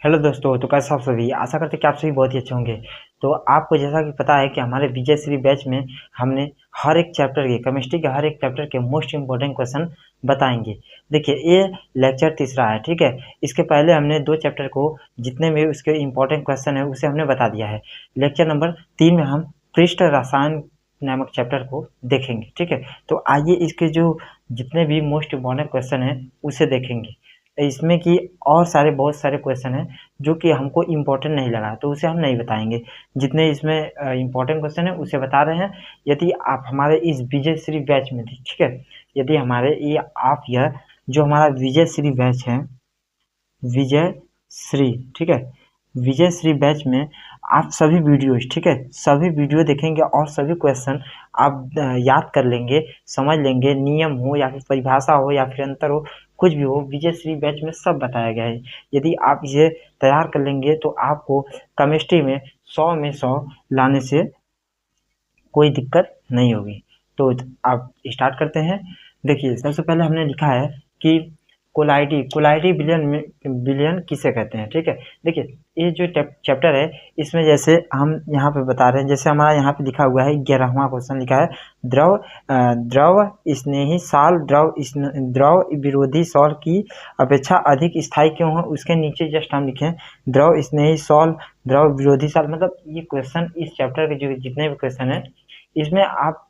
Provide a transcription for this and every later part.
Hello दोस्तों, तो कैसे आप सभी। आशा करते हैं कि आप सभी बहुत ही अच्छे होंगे। तो आपको जैसा कि पता है कि हमारे विजय श्री बैच में हमने हर एक चैप्टर के केमिस्ट्री के हर एक चैप्टर के मोस्ट इंपॉर्टेंट क्वेश्चन बताएंगे। देखिए, ये लेक्चर तीसरा है, ठीक है। इसके पहले हमने 2 चैप्टर को जितने भी उसके इंपॉर्टेंट क्वेश्चन है उसे हमने बता दिया है। लेक्चर नंबर 3 में हम पृष्ठ रसायन नामक चैप्टर को देखेंगे, ठीक है। तो आइए इसके जो जितने भी मोस्ट इंपॉर्टेंट क्वेश्चन हैं उसे देखेंगे। इसमें कि और सारे बहुत सारे क्वेश्चन हैं जो कि हमको इम्पोर्टेंट नहीं लगा, तो उसे हम नहीं बताएंगे। जितने इसमें इम्पोर्टेंट क्वेश्चन है उसे बता रहे हैं। यदि आप हमारे इस विजय श्री बैच में थे, ठीक है, यदि हमारे ये आप यह जो हमारा विजय श्री बैच है, विजय श्री, ठीक है, विजय श्री बैच में आप सभी वीडियोज, ठीक है, सभी वीडियो देखेंगे और सभी क्वेश्चन आप याद कर लेंगे, समझ लेंगे। नियम हो या फिर परिभाषा हो या फिर अंतर हो, कुछ भी हो, विजय श्री बैच में सब बताया गया है। यदि आप इसे तैयार कर लेंगे तो आपको केमिस्ट्री में 100 में 100 लाने से कोई दिक्कत नहीं होगी। तो आप स्टार्ट करते हैं। देखिए, सबसे पहले हमने लिखा है कि कोलाइडी विलयन किसे कहते हैं, ठीक है। देखिए, ये जो चैप्टर है इसमें जैसे हम यहाँ पे बता रहे हैं, जैसे हमारा यहाँ पे लिखा हुआ है 11वां क्वेश्चन लिखा है, द्रव स्नेही साल द्रव विरोधी सॉल की अपेक्षा अधिक स्थायी क्यों है, उसके नीचे जस्ट हम लिखे द्रव स्नेही सॉल द्रव विरोधी साल। मतलब ये क्वेश्चन इस चैप्टर के जो जितने भी क्वेश्चन है इसमें आप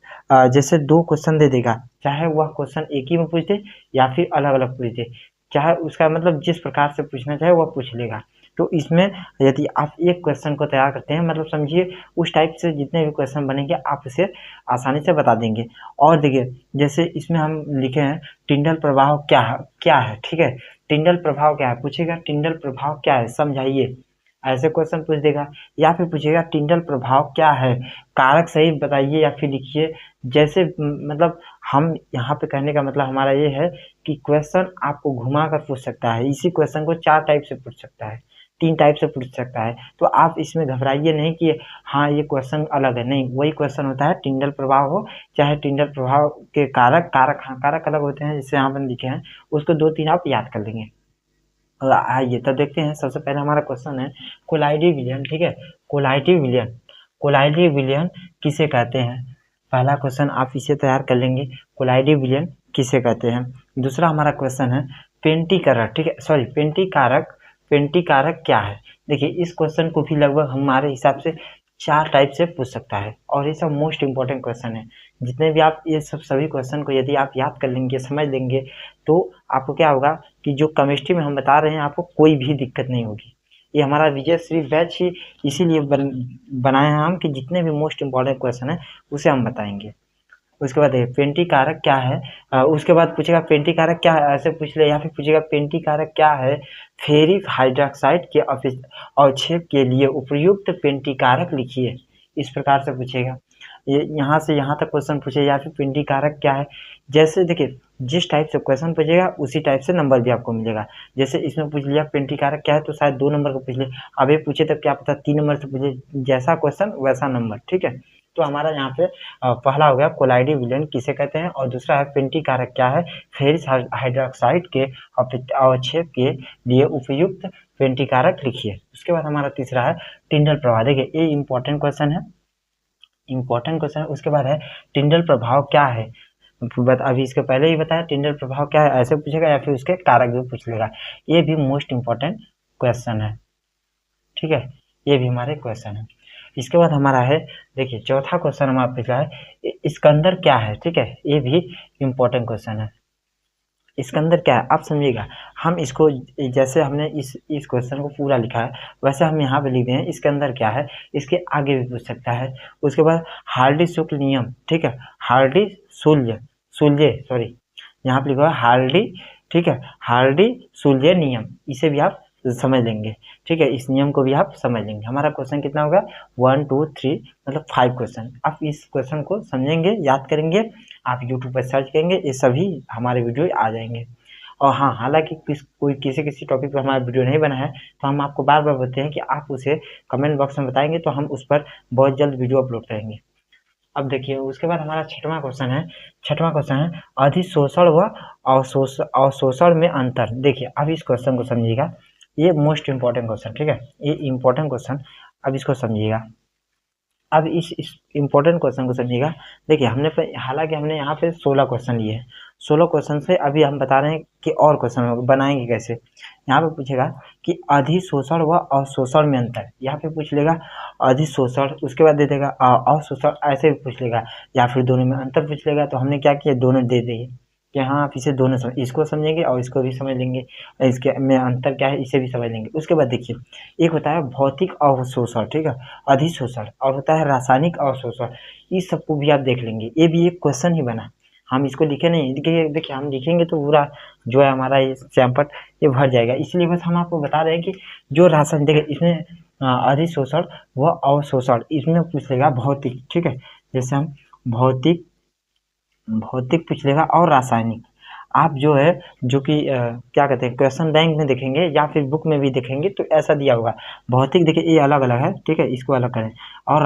जैसे 2 क्वेश्चन दे देगा, चाहे वह क्वेश्चन एक ही में पूछ दे या फिर अलग अलग पूछ दे, चाहे उसका मतलब जिस प्रकार से पूछना चाहे वह पूछ लेगा। तो इसमें यदि आप एक क्वेश्चन को तैयार करते हैं, मतलब समझिए उस टाइप से जितने भी क्वेश्चन बनेंगे आप उसे आसानी से बता देंगे। और देखिए, जैसे इसमें हम लिखे हैं टिंडल प्रभाव क्या है, ठीक है। टिंडल प्रभाव क्या है पूछेगा, टिंडल प्रभाव क्या है समझाइए, ऐसे क्वेश्चन पूछ देगा। या फिर पूछेगा टिंडल प्रभाव क्या है, कारक सही बताइए या फिर लिखिए। जैसे मतलब हम यहाँ पे कहने का मतलब हमारा ये है कि क्वेश्चन आपको घुमा कर पूछ सकता है। इसी क्वेश्चन को 4 टाइप से पूछ सकता है, 3 टाइप से पूछ सकता है। तो आप इसमें घबराइए नहीं कि हाँ ये क्वेश्चन अलग है, नहीं, वही क्वेश्चन होता है। टिंडल प्रभाव हो चाहे टिंडल प्रभाव के कारक अलग होते हैं, जैसे यहाँ पर लिखे हैं, उसको 2-3 आप याद कर लेंगे। आइए तब देखते हैं। सबसे पहले हमारा क्वेश्चन है कोलाइडी विलयन, ठीक है। कोलाइडी विलयन किसे कहते हैं, पहला क्वेश्चन आप इसे तैयार कर लेंगे, कोलाइडी विलयन किसे कहते हैं। दूसरा हमारा क्वेश्चन है पेंटिकारक, ठीक है, सॉरी पेंटिकारक क्या है। देखिए, इस क्वेश्चन को भी लगभग हमारे हिसाब से 4 टाइप से पूछ सकता है और ये सब मोस्ट इंपॉर्टेंट क्वेश्चन है। जितने भी आप ये सब सभी क्वेश्चन को यदि आप याद कर लेंगे, समझ लेंगे, तो आपको क्या होगा कि जो केमिस्ट्री में हम बता रहे हैं आपको कोई भी दिक्कत नहीं होगी। ये हमारा विजय श्री बैच ही इसीलिए बनाए हैं हम कि जितने भी मोस्ट इंपॉर्टेंट क्वेश्चन है उसे हम बताएंगे। उसके बाद पेंटी कारक क्या है, उसके बाद पूछेगा पेंटी कारक क्या है, ऐसे पूछ ले। या फिर पूछेगा पेंटी कारक क्या है, फेरिक हाइड्रोक्साइड के अवक्षेप के लिए उपयुक्त पेंटी कारक लिखिए, इस प्रकार से पूछेगा। ये यहाँ से यहाँ तक क्वेश्चन पूछे। या फिर पेंटी कारक क्या है, जैसे देखिए जिस टाइप से क्वेश्चन पूछेगा उसी टाइप से नंबर भी आपको मिलेगा। जैसे इसमें पूछ लिया पेंटी कारक क्या है तो शायद 2 नंबर को पूछ ले, अब ये पूछे तो क्या पता 3 नंबर से पूछे, जैसा क्वेश्चन वैसा नंबर, ठीक है। तो हमारा यहाँ पे पहला हो गया कोलाइडी विलयन किसे कहते हैं, और दूसरा है पेंटी कारक क्या है, फेरिक हाइड्रोक्साइड के अवक्षेप के लिए उपयुक्त पेंटी कारक लिखिए। उसके बाद हमारा तीसरा है टिंडल प्रभाव। देखिए, ये इंपॉर्टेंट क्वेश्चन है, उसके बाद है टिंडल प्रभाव क्या है। अभी इसके पहले ही बताया टिंडल प्रभाव क्या है, ऐसे पूछेगा या फिर उसके कारक भी पूछ लेगा। ये भी मोस्ट इंपॉर्टेंट क्वेश्चन है, ठीक है, ये भी हमारे क्वेश्चन है। इसके बाद हमारा है, देखिए चौथा क्वेश्चन हमारा पूछा है स्कंदर क्या है, ठीक है, ये भी इम्पोर्टेंट क्वेश्चन है। स्कंदर क्या है आप समझिएगा, हम इसको जैसे हमने इस क्वेश्चन को पूरा लिखा है वैसे हम यहाँ पे लिख रहे हैं स्कंदर क्या है, इसके आगे भी पूछ सकता है। उसके बाद हार्डी शुक्ल नियम, ठीक है, हार्डी सूल्य सॉरी, यहाँ पे लिखा है हार्डी, ठीक है, हार्डी सूल्य नियम, इसे भी आप समझ लेंगे, ठीक है, इस नियम को भी आप समझ लेंगे। हमारा क्वेश्चन कितना होगा 1 2 3 मतलब 5 क्वेश्चन। आप इस क्वेश्चन को समझेंगे, याद करेंगे, आप यूट्यूब पर सर्च करेंगे, ये सभी हमारे वीडियो आ जाएंगे। और हाँ, हालांकि कोई किसी टॉपिक पर हमारा वीडियो नहीं बना है तो हम आपको बार बार बोलते हैं कि आप उसे कमेंट बॉक्स में बताएंगे तो हम उस पर बहुत जल्द वीडियो अपलोड करेंगे। अब देखिए, उसके बाद हमारा छठवां क्वेश्चन है अधिशोषण व अवशोषण में अंतर। देखिए, अब इस क्वेश्चन को समझिएगा, ये मोस्ट इम्पॉर्टेंट क्वेश्चन, ठीक है, ये इम्पोर्टेंट क्वेश्चन। अब इसको समझिएगा, अब इस इम्पोर्टेंट क्वेश्चन को समझिएगा। देखिए हमने हालांकि हमने यहाँ पे 16 क्वेश्चन लिए हैं, 16 क्वेश्चन से अभी हम बता रहे हैं कि और क्वेश्चन बनाएंगे कैसे। यहाँ पे पूछेगा कि अधिशोषण व अवशोषण में अंतर, यहाँ पे पूछ लेगा अधिशोषण, उसके बाद दे देगा अवशोषण, ऐसे भी पूछ लेगा, या फिर दोनों में अंतर पूछ लेगा। तो हमने क्या किया, दोनों दे दिए कि हाँ आप इसे दोनों समझ, इसको समझेंगे और इसको भी समझ लेंगे, इसके में अंतर क्या है इसे भी समझ लेंगे। उसके बाद देखिए एक होता है भौतिक अवशोषण, ठीक है, अधिशोषण, और होता है रासायनिक अवशोषण। इस सबको भी आप देख लेंगे, ये भी एक क्वेश्चन ही बना, हम इसको लिखे नहीं। देखिए हम लिखेंगे तो पूरा जो है हमारा ये चैप्टर ये भर जाएगा, इसलिए बस हम आपको बता रहे हैं कि जो रासायनिक, देखिए इसमें अधिशोषण व अवशोषण, इसमें पूछ लेगा भौतिक, ठीक है, जैसे हम भौतिक पूछ लेगा और रासायनिक। आप जो है जो कि क्या कहते हैं क्वेश्चन बैंक में देखेंगे या फिर बुक में भी देखेंगे तो ऐसा दिया होगा। भौतिक देखिए ये अलग अलग है, ठीक है, इसको अलग करें, और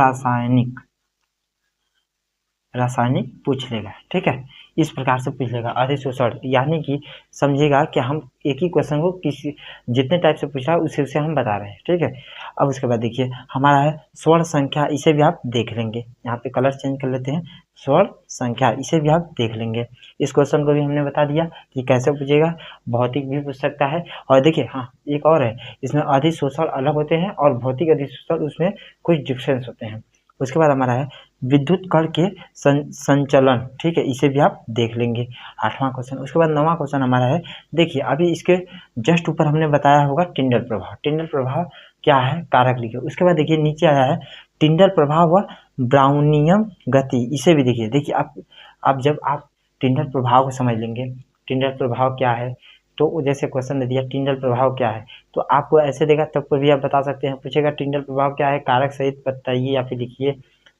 रासायनिक पूछ लेगा, ठीक है, इस प्रकार से पूछ लेगा अधिशोषण। यानी कि समझिएगा कि हम एक ही क्वेश्चन को किसी जितने टाइप से पूछा उसे हम बता रहे हैं, ठीक है। अब उसके बाद देखिए हमारा है स्वर्ण संख्या, इसे भी आप देख लेंगे, यहाँ पे कलर चेंज कर लेते हैं, स्वर्ण संख्या इसे भी आप देख लेंगे। इस क्वेश्चन को भी हमने बता दिया कि कैसे पूछेगा, भौतिक भी पूछ सकता है। और देखिए हाँ एक और है, इसमें अधिशोषण अलग होते हैं और भौतिक अधिशोषण उसमें कुछ डिफरेंस होते हैं। उसके बाद हमारा है विद्युत कण के संचलन, ठीक है, इसे भी आप देख लेंगे, 8वां क्वेश्चन। उसके बाद 9वां क्वेश्चन हमारा है, देखिए अभी इसके जस्ट ऊपर हमने बताया होगा टिंडल प्रभाव, टिंडल प्रभाव क्या है कारक लिखिए। उसके बाद देखिए नीचे आया है टिंडल प्रभाव व ब्राउनियम गति, इसे भी देखिए आप जब आप टिंडल प्रभाव को समझ लेंगे, टिंडल प्रभाव क्या है, तो जैसे क्वेश्चन दे दिया टिंडल प्रभाव क्या है, तो आपको ऐसे देगा तब भी आप बता सकते हैं। पूछेगा टिंडल प्रभाव क्या है कारक सहित बताइए या फिर लिखिए,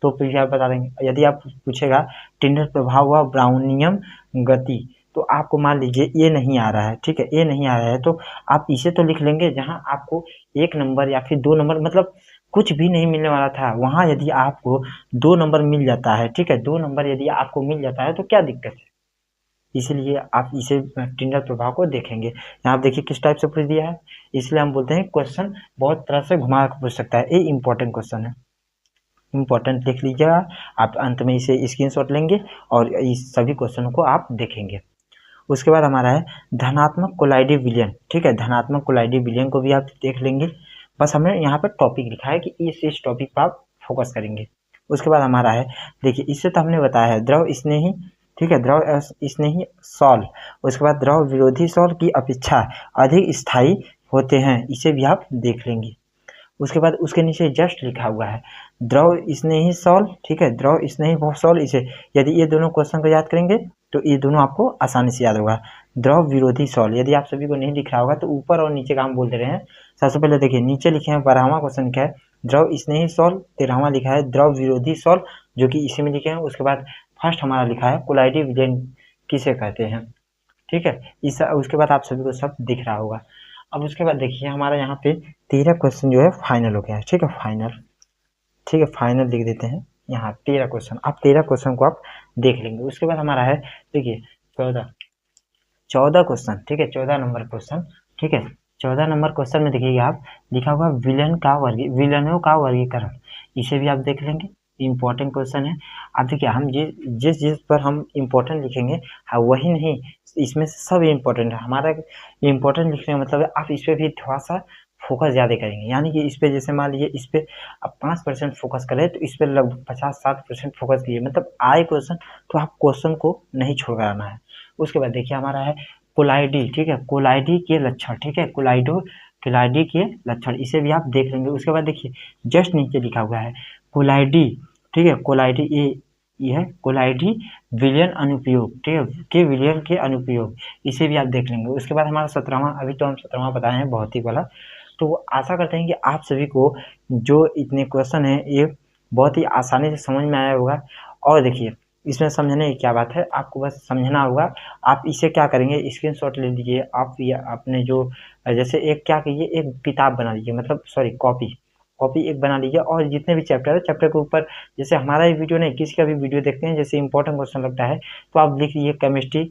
तो फिर आप बता देंगे। यदि आप पूछेगा टिंडल प्रभाव व ब्राउनियम गति, तो आपको मान लीजिए ये नहीं आ रहा है, ठीक है, ये नहीं आ रहा है, तो आप इसे तो लिख लेंगे जहां आपको 1 नंबर या फिर 2 नंबर, मतलब कुछ भी नहीं मिलने वाला था, वहां यदि आपको 2 नंबर मिल जाता है, ठीक है, 2 नंबर यदि आपको मिल जाता है तो क्या दिक्कत है। इसलिए आप इसे टिंडल प्रभाव को देखेंगे। यहाँ आप देखिए किस टाइप से पूछ दिया है, इसलिए हम बोलते हैं क्वेश्चन बहुत तरह से घुमा कर पूछ सकता है। ये इंपॉर्टेंट क्वेश्चन है, इंपॉर्टेंट लिख लीजिएगा आप, अंत में इसे स्क्रीनशॉट लेंगे और इस सभी क्वेश्चनों को आप देखेंगे। उसके बाद हमारा है धनात्मक कोलाइडी विलयन, ठीक है, धनात्मक कोलाइडी विलयन को भी आप देख लेंगे। बस हमने यहाँ पर टॉपिक लिखा है कि इस टॉपिक पर आप फोकस करेंगे। उसके बाद हमारा है, देखिए इससे तो हमने बताया है द्रव स्नेही, ठीक है, द्रव स्नेही सॉल, उसके बाद द्रव विरोधी सॉल की अपेक्षा अधिक स्थायी होते हैं, इसे भी आप देख लेंगे। उसके बाद उसके नीचे जस्ट लिखा हुआ है द्रव स्नेही सॉल, ठीक है, द्रव स्नेही सॉल, इसे यदि ये दोनों क्वेश्चन को याद करेंगे तो ये दोनों आपको आसानी से याद होगा। द्रव विरोधी सॉल यदि आप सभी को नहीं दिख रहा होगा तो ऊपर और नीचे का हम बोल दे रहे हैं। सबसे पहले देखिए नीचे लिखे हैं 12वां क्वेश्चन क्या है, द्रव स्नेही सॉल, 13वां लिखा है द्रव विरोधी सॉल जो कि इसी में लिखे हैं। उसके बाद फर्स्ट हमारा लिखा है कोलाइडी विलयन किसे कहते हैं, ठीक है, इस उसके बाद आप सभी को सब दिख रहा होगा। अब उसके बाद देखिए हमारा यहाँ पे 13 क्वेश्चन जो है फाइनल हो गया है, ठीक है, फाइनल, ठीक है, फाइनल लिख देते हैं यहाँ 13 क्वेश्चन। आप 13 क्वेश्चन को आप देख लेंगे। उसके बाद हमारा है देखिए 14 क्वेश्चन, ठीक है, 14 नंबर क्वेश्चन, ठीक है, 14 नंबर क्वेश्चन में देखिएगा आप लिखा हुआ विलयनों का वर्गीकरण, इसे भी आप देख लेंगे, इंपॉर्टेंट क्वेश्चन है। आप देखिए हम जिस पर हम इंपॉर्टेंट लिखेंगे हाँ वही नहीं, इसमें सब इंपॉर्टेंट है। हमारा इंपॉर्टेंट लिखने का मतलब है आप इस पर भी थोड़ा सा फोकस ज़्यादा करेंगे, यानी कि इस पे जैसे मान लीजिए इस पे आप 5% फोकस करें तो इस पे लगभग 50-60% फोकस कीजिए, मतलब आए क्वेश्चन तो आप क्वेश्चन को नहीं छोड़ कर आना है। उसके बाद देखिए हमारा है कोलाइडी, ठीक है, कोलाइडी के लक्षण, ठीक है, कोलाइडी के लक्षण, इसे भी आप देख लेंगे। उसके बाद देखिए जस्ट नीचे लिखा हुआ है कोलाइडी, ठीक है, कोलाइडी ये है कोलाइडी विलयन अनुप्रयोग, ठीक है, के विलयन के अनुप्रयोग, इसे भी आप देख लेंगे। उसके बाद हमारा 17वां, अभी तो हम 17वां बताए हैं भौतिक वाला, तो आशा करते हैं कि आप सभी को जो इतने क्वेश्चन हैं ये बहुत ही आसानी से समझ में आया होगा। और देखिए इसमें समझने की क्या बात है, आपको बस समझना होगा। आप इसे क्या करेंगे, स्क्रीनशॉट ले लीजिए आप, या अपने जो जैसे एक क्या कीजिए, एक किताब बना लीजिए, मतलब सॉरी कॉपी कॉपी एक बना लीजिए, और जितने भी चैप्टर है चैप्टर के ऊपर, जैसे हमारा ही वीडियो नहीं, किसी का भी वीडियो देखते हैं, जैसे इंपॉर्टेंट क्वेश्चन लगता है तो आप लिख लीजिए केमिस्ट्री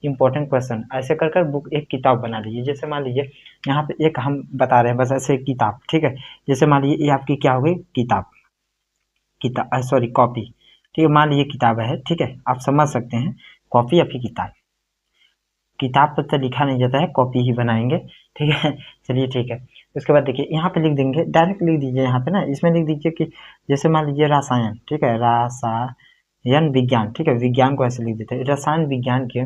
इंपॉर्टेंट क्वेश्चन, ऐसे कर कर बुक एक किताब बना लीजिए। जैसे मान लीजिए यहाँ पे एक हम बता रहे हैं बस ऐसे किताब, ठीक है। जैसे मान लीजिए ये आपकी क्या हो गई, किताब सॉरी कॉपी, ठीक है। मान लीजिए किताब है, ठीक है, आप समझ सकते हैं, कॉपी या फिर किताब पर तो लिखा नहीं जाता है, कॉपी ही बनाएंगे, ठीक है। चलिए ठीक है। उसके बाद देखिए यहाँ पे लिख देंगे, डायरेक्ट लिख दीजिए यहाँ पे ना, इसमें लिख दीजिए कि जैसे मान लीजिए रसायन, ठीक है, रसायन विज्ञान, ठीक है, विज्ञान को ऐसे लिख देते हैं, रसायन विज्ञान के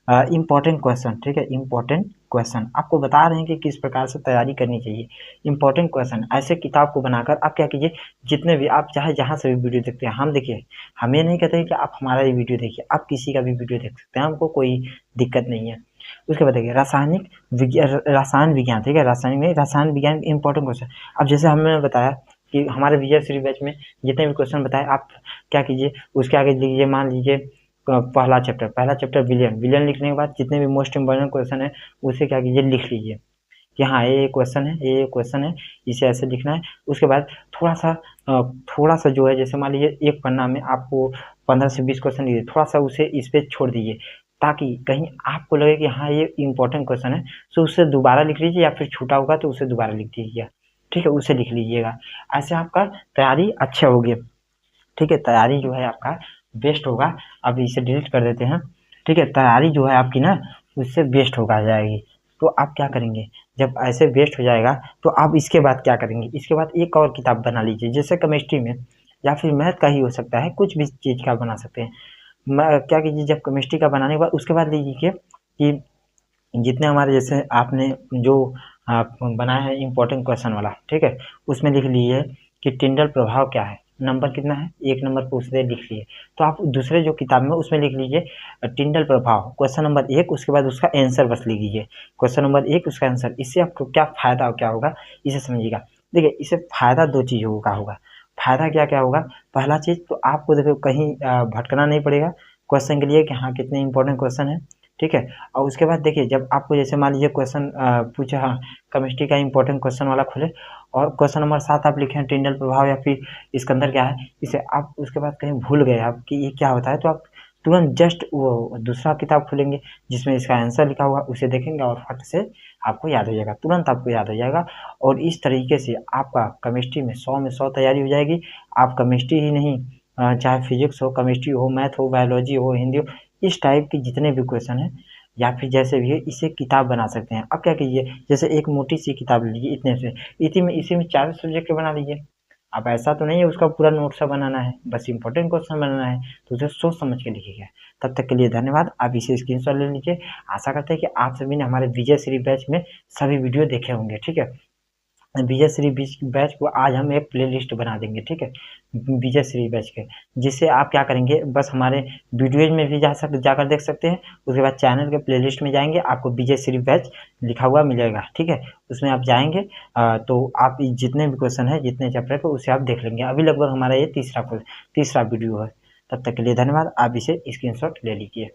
इम्पोर्टेंट क्वेश्चन, ठीक है, इम्पोर्टेंट क्वेश्चन आपको बता रहे हैं कि किस प्रकार से तैयारी करनी चाहिए। इम्पोर्टेंट क्वेश्चन ऐसे किताब को बनाकर आप क्या कीजिए, जितने भी आप चाहे जहाँ से भी वीडियो देखते हैं, हम देखिए हम ये नहीं कहते हैं कि आप हमारा ही वीडियो देखिए, आप किसी का भी वीडियो देख सकते हैं, हमको कोई दिक्कत नहीं है। उसके बाद देखिए रसायन विज्ञान, ठीक है, रसायन विज्ञान इंपॉर्टेंट क्वेश्चन। अब जैसे हमने बताया कि हमारे विजय श्री बैच में जितने भी क्वेश्चन बताए, आप क्या कीजिए, उसके आगे लीजिए, मान लीजिए पहला चैप्टर विलियन लिखने के बाद जितने भी मोस्ट इम्पोर्टेंट क्वेश्चन है उसे क्या कीजिए, लिख लीजिए कि हाँ ये क्वेश्चन है, ये क्वेश्चन है, इसे ऐसे लिखना है। उसके बाद थोड़ा सा जो है, जैसे मान लीजिए एक पन्ना में आपको 15 से 20 क्वेश्चन दिए, थोड़ा सा उसे इस पे छोड़ दीजिए, ताकि कहीं आपको लगे कि हाँ ये इंपॉर्टेंट क्वेश्चन है, तो उससे दोबारा लिख लीजिए, या फिर छूटा होगा तो उसे दोबारा लिख दीजिएगा, ठीक है, उसे लिख लीजिएगा। ऐसे आपका तैयारी अच्छा होगी, ठीक है, तैयारी जो है आपका बेस्ट होगा। अब इसे डिलीट कर देते हैं, ठीक है, तैयारी जो है आपकी ना उससे बेस्ट होगा जाएगी। तो आप क्या करेंगे, जब ऐसे बेस्ट हो जाएगा तो आप इसके बाद क्या करेंगे, इसके बाद एक और किताब बना लीजिए, जैसे केमिस्ट्री में या फिर मैथ का ही हो सकता है, कुछ भी चीज़ का बना सकते हैं। क्या कीजिए, जब केमिस्ट्री का बनाने के बाद उसके बाद लीजिए कि जितने हमारे जैसे आपने जो बनाया है इम्पोर्टेंट क्वेश्चन वाला, ठीक है, उसमें लिख लीजिए कि टिंडल प्रभाव क्या है, नंबर कितना है, 1 नंबर पर उसने लिख लिए। तो आप दूसरे जो किताब में उसमें लिख लीजिए टिंडल प्रभाव क्वेश्चन नंबर 1, उसके बाद उसका आंसर बस लिख लीजिए, क्वेश्चन नंबर 1 उसका आंसर। इससे आपको क्या फ़ायदा क्या होगा, इसे समझिएगा। देखिए इससे फ़ायदा 2 चीज़ों का होगा। फ़ायदा क्या क्या होगा, पहला चीज़ तो आपको देखो कहीं भटकना नहीं पड़ेगा क्वेश्चन के लिए कि हाँ कितने इंपॉर्टेंट क्वेश्चन है, ठीक है। और उसके बाद देखिए जब आपको जैसे मान लीजिए क्वेश्चन पूछा, हाँ केमिस्ट्री का इंपॉर्टेंट क्वेश्चन वाला खोले और क्वेश्चन नंबर 7 आप लिखें टिंडल प्रभाव या फिर इसके अंदर क्या है, इसे आप उसके बाद कहीं भूल गए आप कि ये क्या होता है, तो आप तुरंत जस्ट वो दूसरा किताब खोलेंगे जिसमें इसका आंसर लिखा हुआ, उसे देखेंगे और फट से आपको याद हो जाएगा, तुरंत आपको याद हो जाएगा। और इस तरीके से आपका केमिस्ट्री में 100 में 100 तैयारी हो जाएगी। आप केमिस्ट्री ही नहीं, चाहे फिजिक्स हो, केमिस्ट्री हो, मैथ हो, बायोलॉजी हो, हिंदी हो, इस टाइप के जितने भी क्वेश्चन हैं या फिर जैसे भी है, इसे किताब बना सकते हैं। अब क्या कीजिए, जैसे एक मोटी सी किताब लीजिए इतने से, इसी में 4 सब्जेक्ट के बना लीजिए। अब ऐसा तो नहीं है उसका पूरा नोट सा बनाना है, बस इंपॉर्टेंट क्वेश्चन बनाना है, तो उसे सोच समझ के लिखिएगा। तब तक के लिए धन्यवाद। आप इसे स्क्रीनशॉट ले लीजिए। आशा करते हैं कि आप सभी ने हमारे विजय श्री बैच में सभी वीडियो देखे होंगे, ठीक है। विजय श्री बैच को आज हम एक प्लेलिस्ट बना देंगे, ठीक है, विजय श्री बैच के, जिससे आप क्या करेंगे, बस हमारे वीडियोज में भी जाकर देख सकते हैं। उसके बाद चैनल के प्लेलिस्ट में जाएंगे, आपको विजय श्री बैच लिखा हुआ मिलेगा, ठीक है, उसमें आप जाएंगे तो आप जितने भी क्वेश्चन है, जितने चैप्टर पे, उसे आप देख लेंगे। अभी लगभग हमारा ये तीसरा वीडियो है। तब तक के लिए धन्यवाद। आप इसे स्क्रीनशॉट ले लीजिए।